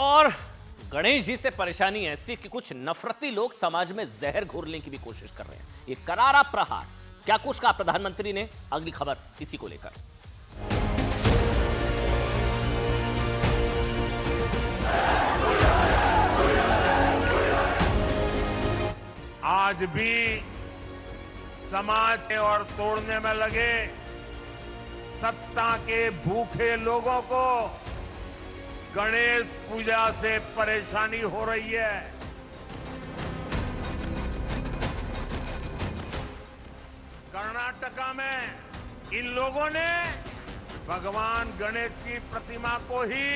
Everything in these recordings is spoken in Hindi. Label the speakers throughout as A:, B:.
A: और गणेश जी से परेशानी ऐसी कि कुछ नफरती लोग समाज में जहर घोरने की भी कोशिश कर रहे हैं। ये करारा प्रहार, क्या कुछ कहा प्रधानमंत्री ने, अगली खबर इसी को लेकर।
B: आज भी समाज के और तोड़ने में लगे सत्ता के भूखे लोगों को गणेश पूजा से परेशानी हो रही है। कर्नाटका में इन लोगों ने भगवान गणेश की प्रतिमा को ही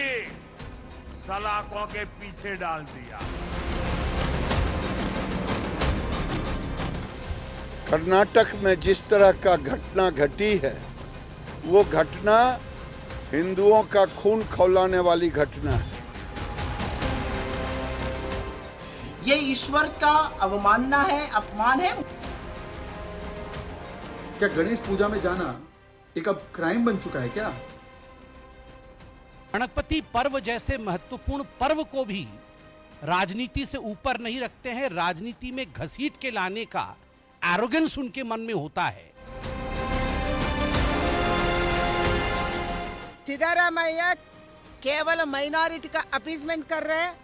B: सलाखों के पीछे डाल दिया।
C: कर्नाटक में जिस तरह का घटना घटी है, वो घटना हिंदुओं का खून खौलाने वाली घटना है।
D: ये ईश्वर का अवमानना है, अपमान है।
E: क्या गणेश पूजा में जाना एक अब क्राइम बन चुका है क्या?
F: गणपति पर्व जैसे महत्वपूर्ण पर्व को भी राजनीति से ऊपर नहीं रखते हैं। राजनीति में घसीट के लाने का एरोगेंस उनके मन में होता है।
G: सिद्धारामैया केवल माइनॉरिटी का अपीजमेंट कर रहे हैं।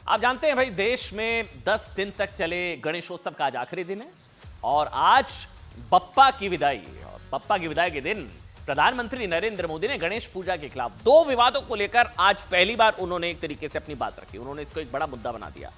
A: आप जानते हैं भाई, देश में 10 दिन तक चले गणेशोत्सव का आज आखिरी दिन है और आज बप्पा की विदाई है। और बप्पा की विदाई के दिन प्रधानमंत्री नरेंद्र मोदी ने गणेश पूजा के खिलाफ 2 विवादों को लेकर आज पहली बार उन्होंने एक तरीके से अपनी बात रखी। उन्होंने इसको एक बड़ा मुद्दा बना दिया।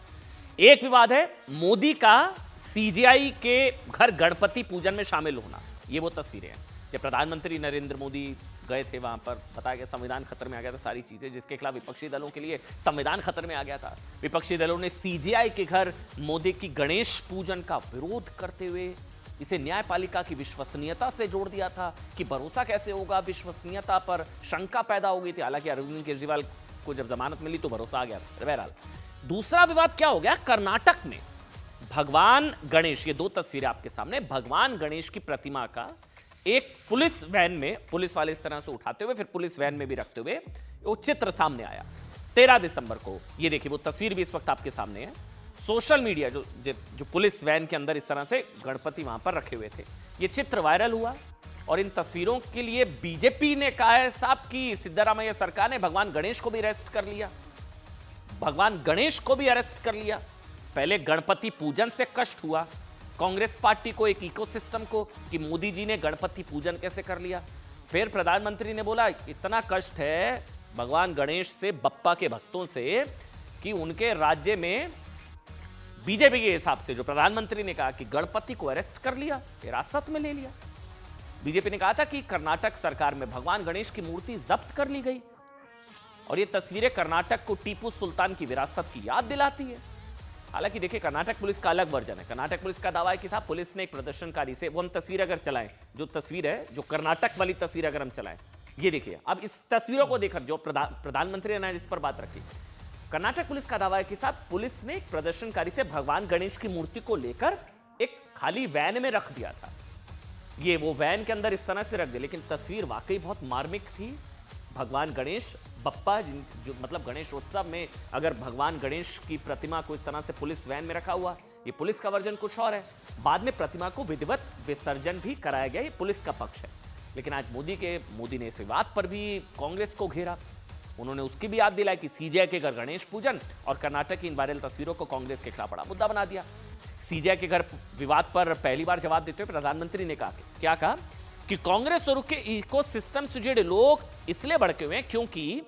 A: एक विवाद है मोदी का सीजेआई के घर गणपति पूजन में शामिल होना। ये वो तस्वीरें हैं जब प्रधानमंत्री नरेंद्र मोदी गए थे, वहां पर बताया गया संविधान खतरे में आ गया था, सारी चीजें जिसके खिलाफ विपक्षी दलों के लिए संविधान खतरे में आ गया था। विपक्षी दलों ने सीजेआई के घर मोदी की गणेश पूजन का विरोध करते हुए इसे न्यायपालिका की विश्वसनीयता से जोड़ दिया था कि भरोसा कैसे होगा, विश्वसनीयता पर शंका पैदा हो गई थी। हालांकि अरविंद केजरीवाल को जब जमानत मिली तो भरोसा आ गया था। बहरहाल दूसरा विवाद क्या हो गया, कर्नाटक में भगवान गणेश, ये 2 तस्वीरें आपके सामने, भगवान गणेश की प्रतिमा का एक पुलिस वैन में, पुलिस वाले इस तरह से उठाते हुए फिर पुलिस वैन में भी रखते हुए वो चित्र सामने आया 13 दिसंबर को। ये देखिए वो तस्वीर भी इस वक्त आपके सामने है। सोशल मीडिया जो पुलिस वैन के अंदर इस तरह से गणपति वहां पर रखे हुए थे, ये चित्र वायरल हुआ और इन तस्वीरों के लिए बीजेपी ने कहा है साहब कि सिद्धारामैया सरकार ने भगवान गणेश को भी अरेस्ट कर लिया। भगवान गणेश को भी अरेस्ट कर लिया। पहले गणपति पूजन से कष्ट हुआ कांग्रेस पार्टी को, एक इकोसिस्टम को, कि मोदी जी ने गणपति पूजन कैसे कर लिया। फिर प्रधानमंत्री ने बोला इतना कष्ट है भगवान गणेश से, बप्पा के भक्तों से, कि उनके राज्य में बीजेपी के हिसाब से जो प्रधानमंत्री ने कहा कि गणपति को अरेस्ट कर लिया, हिरासत में ले लिया। बीजेपी ने कहा था कि कर्नाटक सरकार में भगवान गणेश की मूर्ति जब्त कर ली गई और ये तस्वीरें कर्नाटक को टीपू सुल्तान की विरासत की याद दिलाती है। हालांकि देखिए कर्नाटक पुलिस का अलग वर्जन है। कर्नाटक पुलिस का दावा है कि साहब पुलिस ने एक प्रदर्शनकारी से, वो हम तस्वीर अगर चलाएं, जो तस्वीर है, जो कर्नाटक वाली तस्वीर अगर हम चलाएं, ये देखिए, अब इस तस्वीरों को देखकर जो प्रधानमंत्री ने इस पर बात रखी, कर्नाटक पुलिस का दावा है कि साहब पुलिस ने एक प्रदर्शनकारी से भगवान गणेश की मूर्ति को लेकर एक खाली वैन में रख दिया था। ये वो वैन के अंदर इस तरह से रख दिया, लेकिन तस्वीर वाकई बहुत मार्मिक थी। भगवान गणेश बप्पा, जो मतलब गणेशोत्सव में अगर भगवान गणेश की प्रतिमा को इस तरह से पुलिस वैन में रखा हुआ, ये पुलिस का वर्जन कुछ और है। बाद में प्रतिमा को विधिवत विसर्जन भी कराया गया, ये पुलिस का पक्ष है। लेकिन आज मोदी ने इस विवाद पर भी कांग्रेस को घेरा। उन्होंने उसकी भी याद दिलाई कि सीजेआई के घर गणेश पूजन और कर्नाटक की इन वायरल तस्वीरों को कांग्रेस के खिलाफ बड़ा मुद्दा बना दिया। सीजेआई के घर विवाद पर पहली बार जवाब देते हुए प्रधानमंत्री ने कहा, क्या कहा कि कांग्रेस और उसके इकोसिस्टम से जुड़े लोग इसलिए भड़के हुए हैं क्योंकि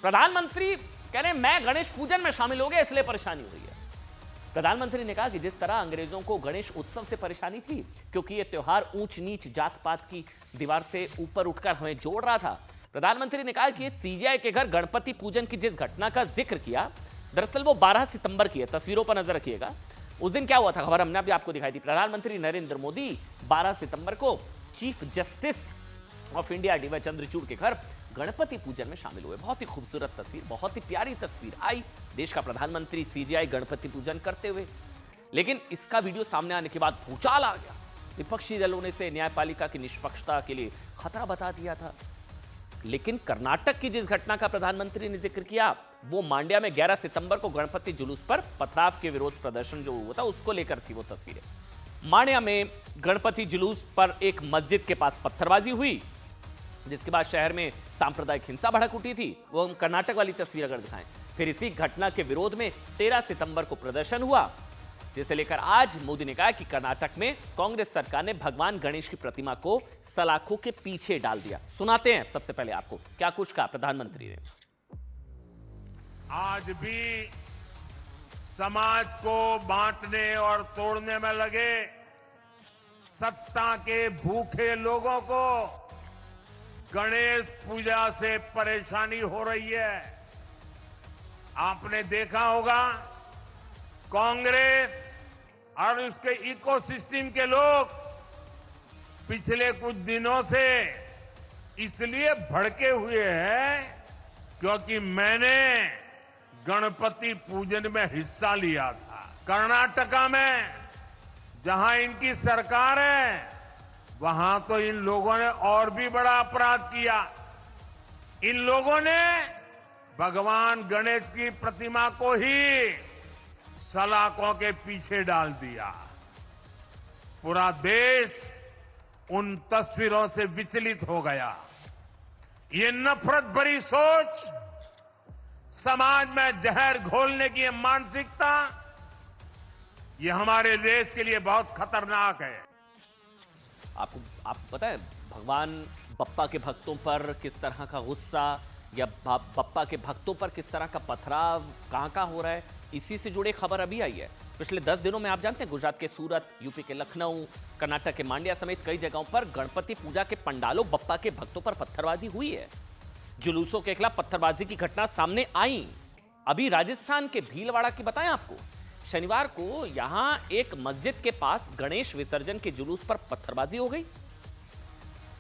A: प्रधानमंत्री कह रहे हैं मैं गणेश पूजन में शामिल हो गया इसलिए परेशानी हो रही है। प्रधानमंत्री ने कहा कि जिस तरह अंग्रेजों को गणेश उत्सव से परेशानी थी क्योंकि यह त्योहार ऊंच नीच जात पात की दीवार से ऊपर उठकर हमें जोड़ रहा था, प्रधानमंत्री ने कहा कि सीजेआई के घर गणपति पूजन की जिस घटना का जिक्र किया, दरअसल वो 12 सितंबर की है। तस्वीरों पर नजर रखिएगा। उस दिन क्या हुआ था, खबर हमने अभी आपको दिखाई थी। प्रधानमंत्री नरेंद्र मोदी 12 सितंबर को chief justice of India D Y Chandrachud के घर गणपति पूजन में शामिल हुए। बहुत ही खूबसूरत तस्वीर, बहुत ही प्यारी तस्वीर आई, देश का प्रधानमंत्री सीजेआई गणपति पूजन करते हुए। लेकिन इसका वीडियो सामने आने के बाद भूचाल आ गया। विपक्षी दलों ने इसे न्यायपालिका की निष्पक्षता के लिए खतरा बता दिया था। लेकिन कर्नाटक की जिस घटना का प्रधानमंत्री ने जिक्र किया, वो मांड्या में 11 सितंबर को गणपति जुलूस पर पथराव के विरोध प्रदर्शन जो हुआ था उसको लेकर थी वो तस्वीरें। मांड्या में गणपति जुलूस पर एक मस्जिद के पास पत्थरबाजी हुई, जिसके बाद शहर में सांप्रदायिक हिंसा भड़क उठी थी। वो हम कर्नाटक वाली तस्वीर अगर दिखाएं, फिर इसी घटना के विरोध में 13 सितंबर को प्रदर्शन हुआ, जिसे लेकर आज मोदी ने कहा कि कर्नाटक में कांग्रेस सरकार ने भगवान गणेश की प्रतिमा को सलाखों के पीछे डाल दिया। सुनाते हैं सबसे पहले आपको क्या कुछ कहा प्रधानमंत्री ने।
B: आज भी समाज को बांटने और तोड़ने में लगे सत्ता के भूखे लोगों को गणेश पूजा से परेशानी हो रही है। आपने देखा होगा कांग्रेस और उसके इकोसिस्टम के लोग पिछले कुछ दिनों से इसलिए भड़के हुए हैं क्योंकि मैंने गणपति पूजन में हिस्सा लिया था। कर्नाटका में जहां इनकी सरकार है वहां तो इन लोगों ने और भी बड़ा अपराध किया। इन लोगों ने भगवान गणेश की प्रतिमा को ही सलाखों के पीछे डाल दिया। पूरा देश उन तस्वीरों से विचलित हो गया। ये नफरत भरी सोच, समाज में जहर घोलने की ये मानसिकता, ये हमारे देश के लिए बहुत खतरनाक है।
A: आपको पता है भगवान बप्पा के भक्तों पर किस तरह का गुस्सा या बप्पा के भक्तों पर किस तरह का पथराव कहां हो रहा है? इसी से जुड़े खबर अभी आई है। पिछले 10 दिनों में आप जानते हैं गुजरात के सूरत, यूपी के लखनऊ, कर्नाटक के मांड्या समेत कई जगहों पर गणपति पूजा के पंडालों बप्पा के भक्तों पर पत्थरबाजी हुई है। जुलूसों के खिलाफ पत्थरबाजी की घटना सामने आई। अभी राजस्थान के भीलवाड़ा की बताएं आपको, शनिवार को यहां एक मस्जिद के पास गणेश विसर्जन के जुलूस पर पत्थरबाजी हो गई।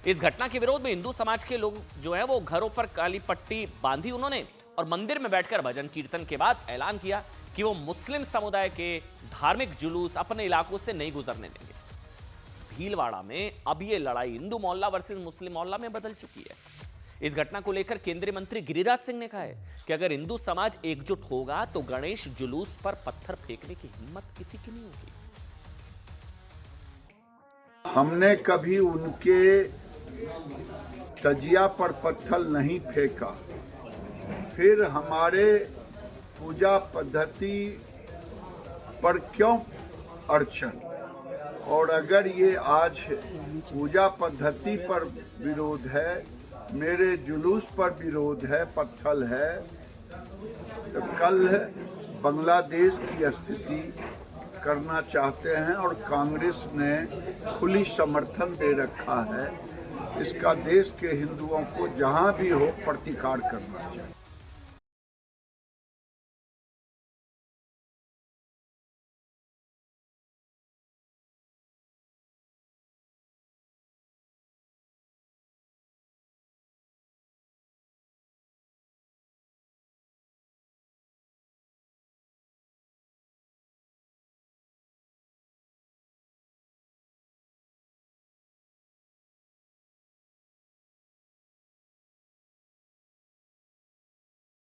A: इस घटना के विरोध में हिंदू समाज के लोग जो है वो घरों पर काली पट्टी बांधी उन्होंने और मंदिर में बैठकर भजन कीर्तन के बाद ऐलान किया कि वो मुस्लिम समुदाय के धार्मिक जुलूस अपने इलाकों से नहीं गुजरने देंगे। भीलवाड़ा में अब ये लड़ाई हिंदू मोहल्ला वर्सेस मुस्लिम मोहल्ला में बदल चुकी है। इस घटना को लेकर केंद्रीय मंत्री गिरिराज सिंह ने कहा है कि अगर हिंदू समाज एकजुट होगा तो गणेश जुलूस पर पत्थर फेंकने की हिम्मत किसी की नहीं होगी।
C: हमने कभी उनके तजिया पर पत्थर नहीं फेंका, फिर हमारे पूजा पद्धति पर क्यों अड़चन? और अगर ये आज पूजा पद्धति पर विरोध है, मेरे जुलूस पर विरोध है, पत्थर है, तो कल बांग्लादेश की स्थिति करना चाहते हैं और कांग्रेस ने खुली समर्थन दे रखा है। इसका देश के हिंदुओं को जहां भी हो प्रतिकार करना चाहिए।